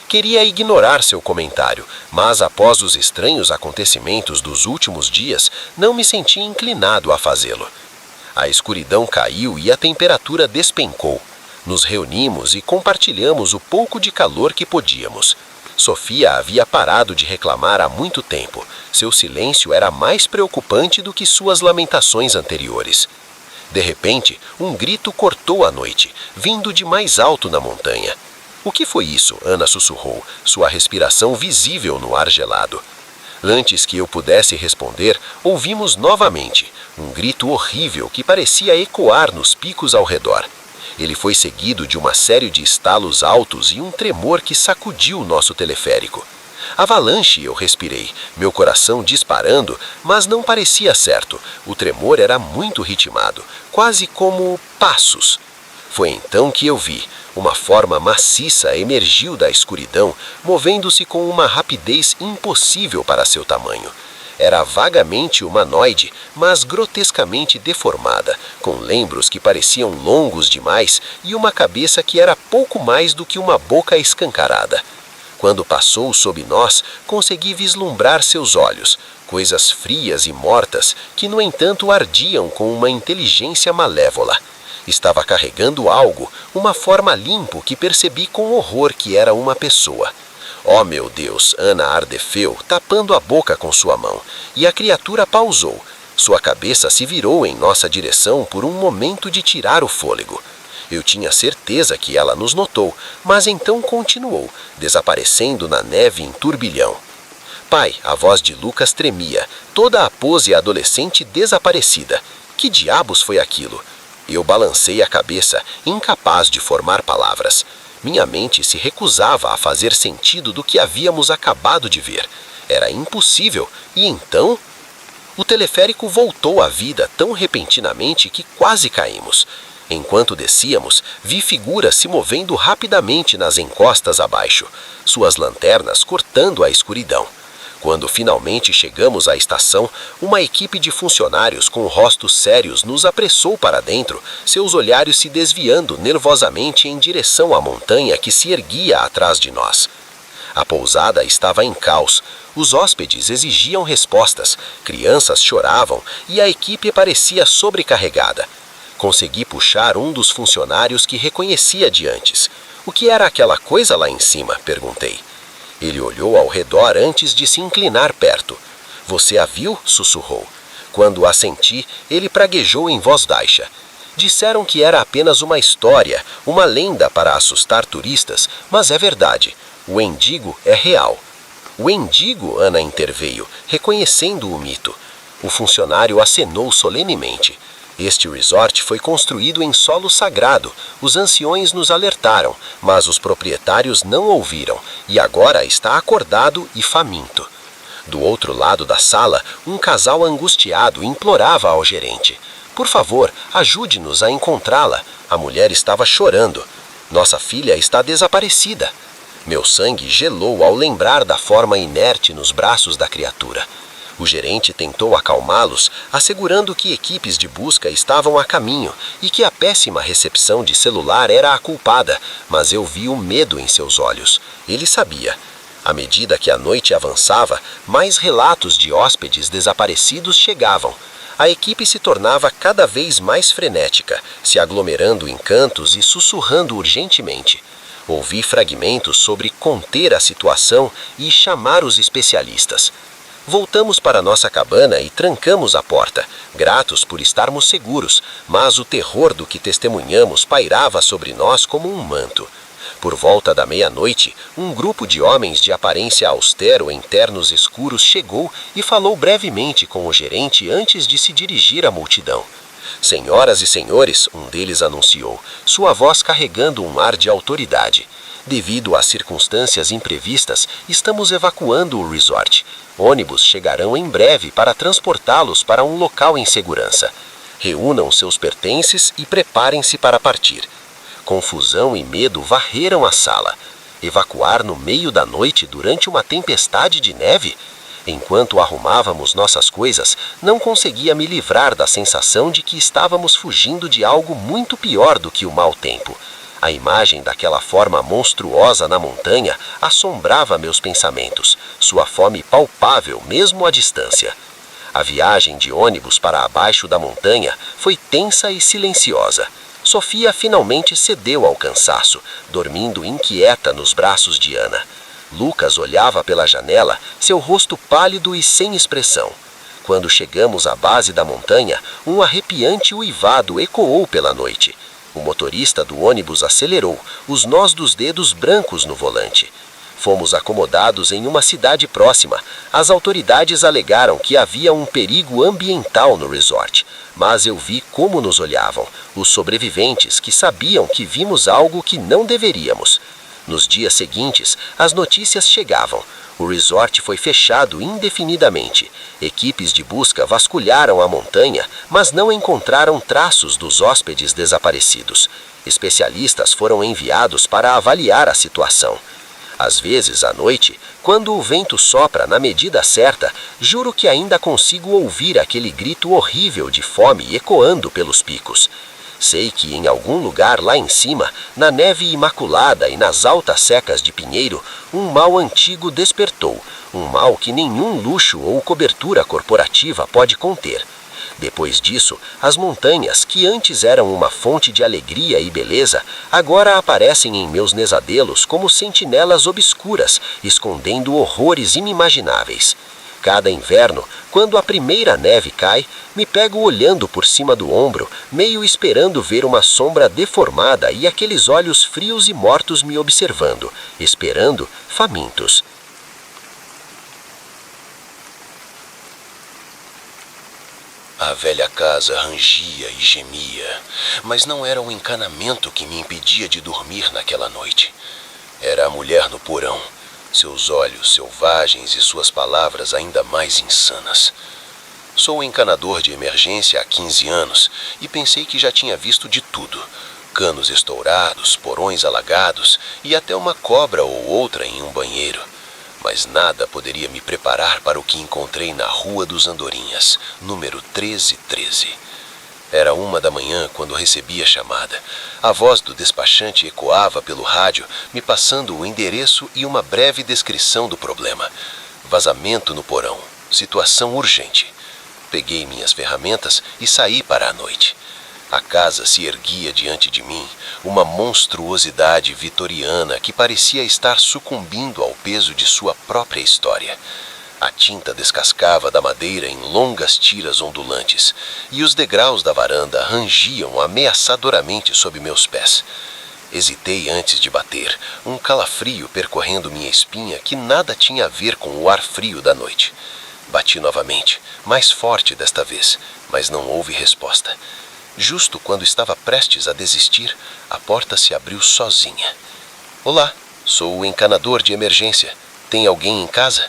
Queria ignorar seu comentário, mas após os estranhos acontecimentos dos últimos dias, não me senti inclinado a fazê-lo. A escuridão caiu e a temperatura despencou. Nos reunimos e compartilhamos o pouco de calor que podíamos. Sofia havia parado de reclamar há muito tempo. Seu silêncio era mais preocupante do que suas lamentações anteriores. De repente, um grito cortou a noite, vindo de mais alto na montanha. "O que foi isso?", Ana sussurrou, sua respiração visível no ar gelado. Antes que eu pudesse responder, ouvimos novamente um grito horrível que parecia ecoar nos picos ao redor. Ele foi seguido de uma série de estalos altos e um tremor que sacudiu nosso teleférico. "Avalanche", eu respirei, meu coração disparando, mas não parecia certo. O tremor era muito ritmado, quase como passos. Foi então que eu vi. Uma forma maciça emergiu da escuridão, movendo-se com uma rapidez impossível para seu tamanho. Era vagamente humanoide, mas grotescamente deformada, com lembros que pareciam longos demais e uma cabeça que era pouco mais do que uma boca escancarada. Quando passou sob nós, consegui vislumbrar seus olhos, coisas frias e mortas que, no entanto, ardiam com uma inteligência malévola. Estava carregando algo, uma forma limpo que percebi com horror que era uma pessoa. "Oh, meu Deus!", Ana ardefeu, tapando a boca com sua mão, e a criatura pausou. Sua cabeça se virou em nossa direção por um momento de tirar o fôlego. Eu tinha certeza que ela nos notou, mas então continuou, desaparecendo na neve em turbilhão. "Pai", a voz de Lucas tremia, toda a pose adolescente desaparecida. Que diabos foi aquilo? Eu balancei a cabeça, incapaz de formar palavras. Minha mente se recusava a fazer sentido do que havíamos acabado de ver. Era impossível, e então... O teleférico voltou à vida tão repentinamente que quase caímos. Enquanto descíamos, vi figuras se movendo rapidamente nas encostas abaixo, suas lanternas cortando a escuridão. Quando finalmente chegamos à estação, uma equipe de funcionários com rostos sérios nos apressou para dentro, seus olhares se desviando nervosamente em direção à montanha que se erguia atrás de nós. A pousada estava em caos. Os hóspedes exigiam respostas, crianças choravam e a equipe parecia sobrecarregada. Consegui puxar um dos funcionários que reconhecia de antes. "O que era aquela coisa lá em cima?" perguntei. Ele olhou ao redor antes de se inclinar perto. "Você a viu?" sussurrou. Quando assenti, ele praguejou em voz baixa. "Disseram que era apenas uma história, uma lenda para assustar turistas, mas é verdade. O Endigo é real." "O Endigo?" Ana interveio, reconhecendo o mito. O funcionário acenou solenemente. "Este resort foi construído em solo sagrado. Os anciões nos alertaram, mas os proprietários não ouviram, e agora está acordado e faminto." Do outro lado da sala, um casal angustiado implorava ao gerente. "Por favor, ajude-nos a encontrá-la." A mulher estava chorando. "Nossa filha está desaparecida." Meu sangue gelou ao lembrar da forma inerte nos braços da criatura. O gerente tentou acalmá-los, assegurando que equipes de busca estavam a caminho e que a péssima recepção de celular era a culpada, mas eu vi o medo em seus olhos. Ele sabia. À medida que a noite avançava, mais relatos de hóspedes desaparecidos chegavam. A equipe se tornava cada vez mais frenética, se aglomerando em cantos e sussurrando urgentemente. Ouvi fragmentos sobre conter a situação e chamar os especialistas. Voltamos para nossa cabana e trancamos a porta, gratos por estarmos seguros, mas o terror do que testemunhamos pairava sobre nós como um manto. Por volta da meia-noite, um grupo de homens de aparência austero em ternos escuros chegou e falou brevemente com o gerente antes de se dirigir à multidão. "Senhoras e senhores", um deles anunciou, sua voz carregando um ar de autoridade. "Devido às circunstâncias imprevistas, estamos evacuando o resort. Ônibus chegarão em breve para transportá-los para um local em segurança. Reúnam seus pertences e preparem-se para partir." Confusão e medo varreram a sala. Evacuar no meio da noite durante uma tempestade de neve? Enquanto arrumávamos nossas coisas, não conseguia me livrar da sensação de que estávamos fugindo de algo muito pior do que o mau tempo. A imagem daquela forma monstruosa na montanha assombrava meus pensamentos, sua fome palpável mesmo à distância. A viagem de ônibus para abaixo da montanha foi tensa e silenciosa. Sofia finalmente cedeu ao cansaço, dormindo inquieta nos braços de Ana. Lucas olhava pela janela, seu rosto pálido e sem expressão. Quando chegamos à base da montanha, um arrepiante uivado ecoou pela noite. O motorista do ônibus acelerou, os nós dos dedos brancos no volante. Fomos acomodados em uma cidade próxima. As autoridades alegaram que havia um perigo ambiental no resort, mas eu vi como nos olhavam, os sobreviventes que sabiam que vimos algo que não deveríamos. Nos dias seguintes, as notícias chegavam. O resort foi fechado indefinidamente. Equipes de busca vasculharam a montanha, mas não encontraram traços dos hóspedes desaparecidos. Especialistas foram enviados para avaliar a situação. Às vezes, à noite, quando o vento sopra na medida certa, juro que ainda consigo ouvir aquele grito horrível de fome ecoando pelos picos. Sei que em algum lugar lá em cima, na neve imaculada e nas altas secas de pinheiro, um mal antigo despertou, um mal que nenhum luxo ou cobertura corporativa pode conter. Depois disso, as montanhas, que antes eram uma fonte de alegria e beleza, agora aparecem em meus nesadelos como sentinelas obscuras, escondendo horrores inimagináveis. Cada inverno, quando a primeira neve cai, me pego olhando por cima do ombro, meio esperando ver uma sombra deformada e aqueles olhos frios e mortos me observando, esperando, famintos. A velha casa rangia e gemia, mas não era o encanamento que me impedia de dormir naquela noite. Era a mulher no porão, seus olhos selvagens e suas palavras ainda mais insanas. Sou encanador de emergência há 15 anos e pensei que já tinha visto de tudo. Canos estourados, porões alagados e até uma cobra ou outra em um banheiro. Mas nada poderia me preparar para o que encontrei na Rua dos Andorinhas, número 1313. Era 1 da manhã quando recebi a chamada. A voz do despachante ecoava pelo rádio, me passando o endereço e uma breve descrição do problema. Vazamento no porão. Situação urgente. Peguei minhas ferramentas e saí para a noite. A casa se erguia diante de mim, uma monstruosidade vitoriana que parecia estar sucumbindo ao peso de sua própria história. A tinta descascava da madeira em longas tiras ondulantes, e os degraus da varanda rangiam ameaçadoramente sob meus pés. Hesitei antes de bater, um calafrio percorrendo minha espinha que nada tinha a ver com o ar frio da noite. Bati novamente, mais forte desta vez, mas não houve resposta. Justo quando estava prestes a desistir, a porta se abriu sozinha. Olá, sou o encanador de emergência. Tem alguém em casa?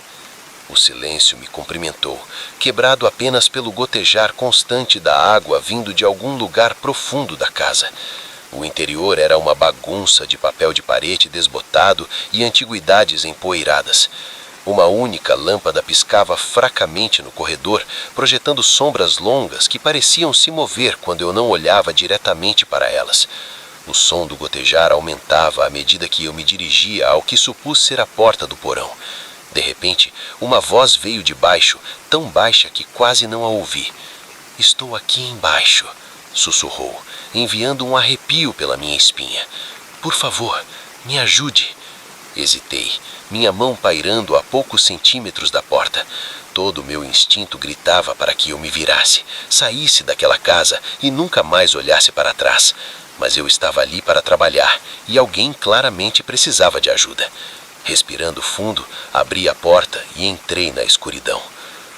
O silêncio me cumprimentou, quebrado apenas pelo gotejar constante da água vindo de algum lugar profundo da casa. O interior era uma bagunça de papel de parede desbotado e antiguidades empoeiradas. Uma única lâmpada piscava fracamente no corredor, projetando sombras longas que pareciam se mover quando eu não olhava diretamente para elas. O som do gotejar aumentava à medida que eu me dirigia ao que supus ser a porta do porão. De repente, uma voz veio de baixo, tão baixa que quase não a ouvi. "Estou aqui embaixo", sussurrou, enviando um arrepio pela minha espinha. "Por favor, me ajude." Hesitei, minha mão pairando a poucos centímetros da porta. Todo o meu instinto gritava para que eu me virasse, saísse daquela casa e nunca mais olhasse para trás. Mas eu estava ali para trabalhar e alguém claramente precisava de ajuda. Respirando fundo, abri a porta e entrei na escuridão.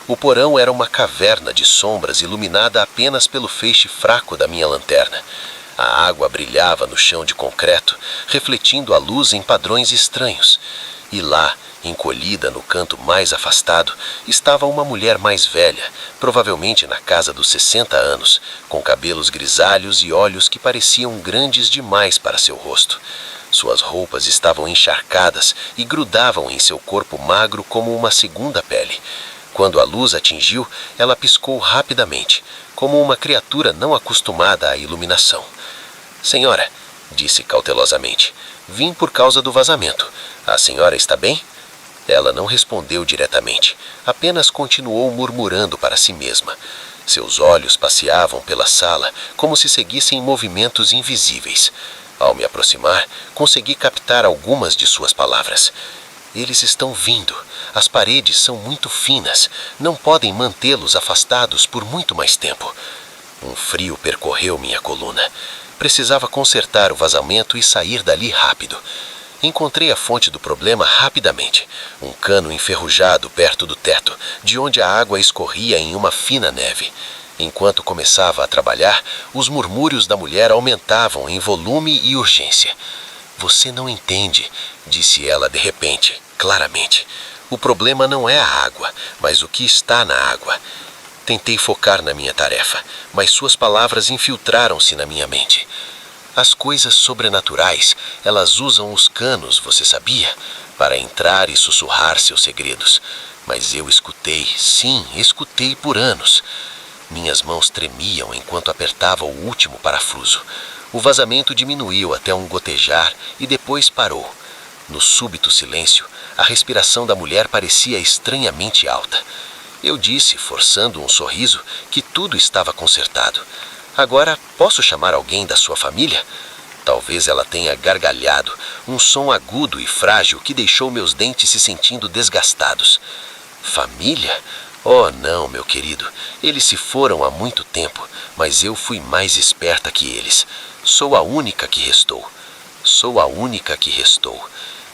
O porão era uma caverna de sombras iluminada apenas pelo feixe fraco da minha lanterna. A água brilhava no chão de concreto, refletindo a luz em padrões estranhos. E lá, encolhida no canto mais afastado, estava uma mulher mais velha, provavelmente na casa dos 60 anos, com cabelos grisalhos e olhos que pareciam grandes demais para seu rosto. Suas roupas estavam encharcadas e grudavam em seu corpo magro como uma segunda pele. Quando a luz atingiu, ela piscou rapidamente, como uma criatura não acostumada à iluminação. "Senhora", disse cautelosamente, "vim por causa do vazamento. A senhora está bem?" Ela não respondeu diretamente, apenas continuou murmurando para si mesma. Seus olhos passeavam pela sala, como se seguissem movimentos invisíveis. Ao me aproximar, consegui captar algumas de suas palavras. "Eles estão vindo. As paredes são muito finas. Não podem mantê-los afastados por muito mais tempo." Um frio percorreu minha coluna. Precisava consertar o vazamento e sair dali rápido. Encontrei a fonte do problema rapidamente. Um cano enferrujado perto do teto, de onde a água escorria em uma fina neve. Enquanto começava a trabalhar, os murmúrios da mulher aumentavam em volume e urgência. "Você não entende", disse ela de repente, claramente. "O problema não é a água, mas o que está na água." Tentei focar na minha tarefa, mas suas palavras infiltraram-se na minha mente. "As coisas sobrenaturais, elas usam os canos, você sabia? Para entrar e sussurrar seus segredos. Mas eu escutei, sim, escutei por anos." Minhas mãos tremiam enquanto apertava o último parafuso. O vazamento diminuiu até um gotejar e depois parou. No súbito silêncio, a respiração da mulher parecia estranhamente alta. Eu disse, forçando um sorriso, que tudo estava consertado. "Agora, posso chamar alguém da sua família?" Talvez ela tenha gargalhado, um som agudo e frágil que deixou meus dentes se sentindo desgastados. "Família? Oh, não, meu querido. Eles se foram há muito tempo, mas eu fui mais esperta que eles. Sou a única que restou. Sou a única que restou."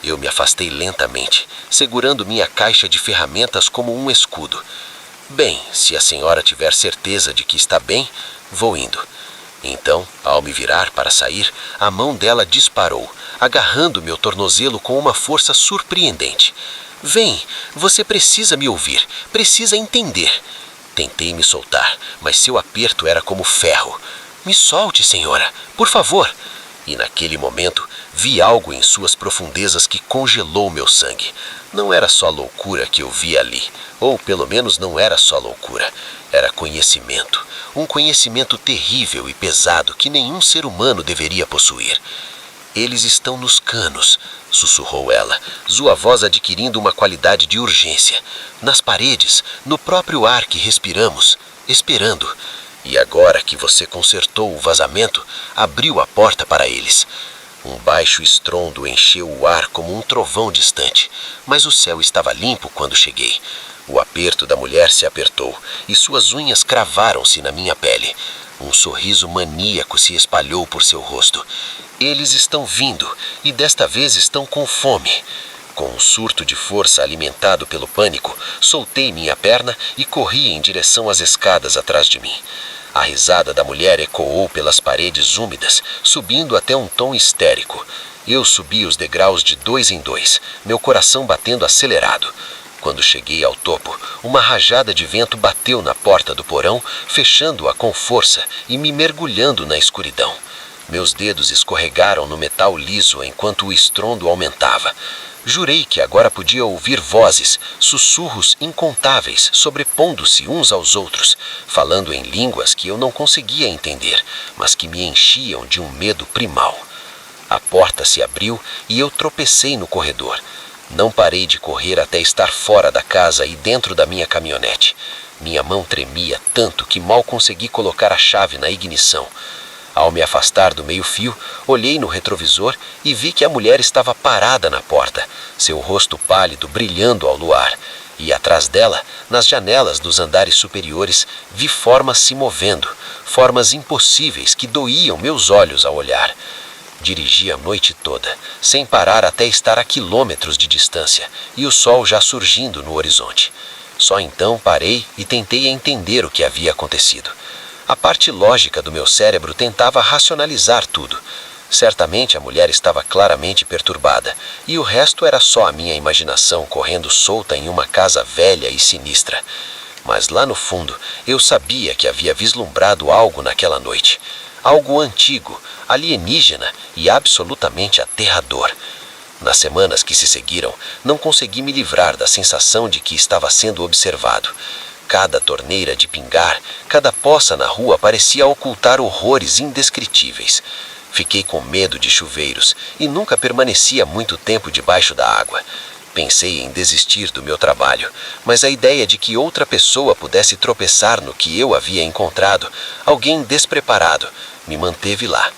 Eu me afastei lentamente, segurando minha caixa de ferramentas como um escudo. "Bem, se a senhora tiver certeza de que está bem, vou indo." Então, ao me virar para sair, a mão dela disparou, agarrando meu tornozelo com uma força surpreendente. "Vem, você precisa me ouvir, precisa entender." Tentei me soltar, mas seu aperto era como ferro. "Me solte, senhora, por favor." E naquele momento, Vi algo em suas profundezas que congelou meu sangue. Não era só loucura que eu vi ali, ou pelo menos não era só loucura. Era conhecimento, um conhecimento terrível e pesado que nenhum ser humano deveria possuir. Eles estão nos canos, sussurrou ela, sua voz adquirindo uma qualidade de urgência. Nas paredes, no próprio ar que respiramos, esperando. E agora que você consertou o vazamento, abriu a porta para eles. Um baixo estrondo encheu o ar como um trovão distante, mas o céu estava limpo quando cheguei. O aperto da mulher se apertou e suas unhas cravaram-se na minha pele. Um sorriso maníaco se espalhou por seu rosto. Eles estão vindo e desta vez estão com fome. Com um surto de força alimentado pelo pânico, soltei minha perna e corri em direção às escadas atrás de mim. A risada da mulher ecoou pelas paredes úmidas, subindo até um tom histérico. Eu subi os degraus de 2 em 2, meu coração batendo acelerado. Quando cheguei ao topo, uma rajada de vento bateu na porta do porão, fechando-a com força e me mergulhando na escuridão. Meus dedos escorregaram no metal liso enquanto o estrondo aumentava. Jurei que agora podia ouvir vozes, sussurros incontáveis, sobrepondo-se uns aos outros, falando em línguas que eu não conseguia entender, mas que me enchiam de um medo primal. A porta se abriu e eu tropecei no corredor. Não parei de correr até estar fora da casa e dentro da minha caminhonete. Minha mão tremia tanto que mal consegui colocar a chave na ignição. Ao me afastar do meio-fio, olhei no retrovisor e vi que a mulher estava parada na porta, seu rosto pálido brilhando ao luar. E atrás dela, nas janelas dos andares superiores, vi formas se movendo, formas impossíveis que doíam meus olhos ao olhar. Dirigi a noite toda, sem parar até estar a quilômetros de distância, e o sol já surgindo no horizonte. Só então parei e tentei entender o que havia acontecido. A parte lógica do meu cérebro tentava racionalizar tudo. Certamente a mulher estava claramente perturbada, e o resto era só a minha imaginação correndo solta em uma casa velha e sinistra. Mas lá no fundo, eu sabia que havia vislumbrado algo naquela noite. Algo antigo, alienígena e absolutamente aterrador. Nas semanas que se seguiram, não consegui me livrar da sensação de que estava sendo observado. Cada torneira de pingar, cada poça na rua parecia ocultar horrores indescritíveis. Fiquei com medo de chuveiros e nunca permanecia muito tempo debaixo da água. Pensei em desistir do meu trabalho, mas a ideia de que outra pessoa pudesse tropeçar no que eu havia encontrado, alguém despreparado, me manteve lá.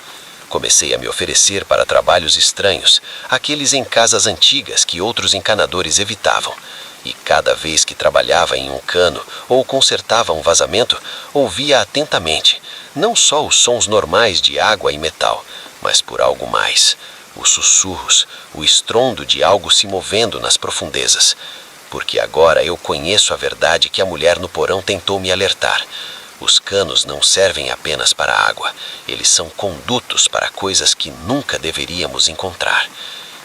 Comecei a me oferecer para trabalhos estranhos, aqueles em casas antigas que outros encanadores evitavam. E cada vez que trabalhava em um cano ou consertava um vazamento, ouvia atentamente, não só os sons normais de água e metal, mas por algo mais, os sussurros, o estrondo de algo se movendo nas profundezas. Porque agora eu conheço a verdade que a mulher no porão tentou me alertar. Os canos não servem apenas para a água, eles são condutos para coisas que nunca deveríamos encontrar.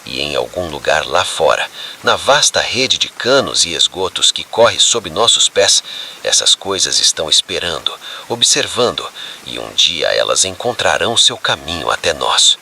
E em algum lugar lá fora, na vasta rede de canos e esgotos que corre sob nossos pés, essas coisas estão esperando, observando, e um dia elas encontrarão seu caminho até nós.